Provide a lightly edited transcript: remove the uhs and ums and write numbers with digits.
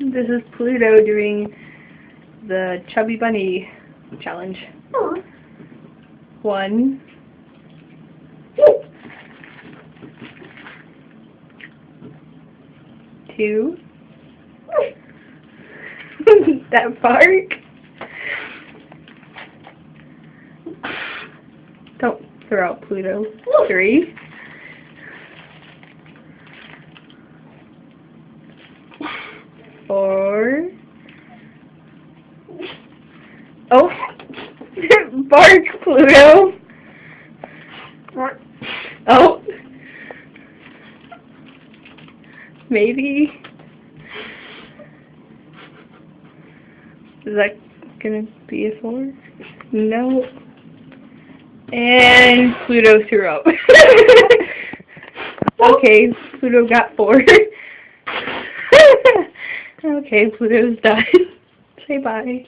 This is Pluto doing the Chubby Bunny challenge. 1, 2. That bark. Don't throw out Pluto. 3. Four. Oh, bark, Pluto. Oh, maybe. Is that gonna be a 4? No. And Pluto threw up. Okay, Pluto got 4. Okay, Pluto's done. Say bye.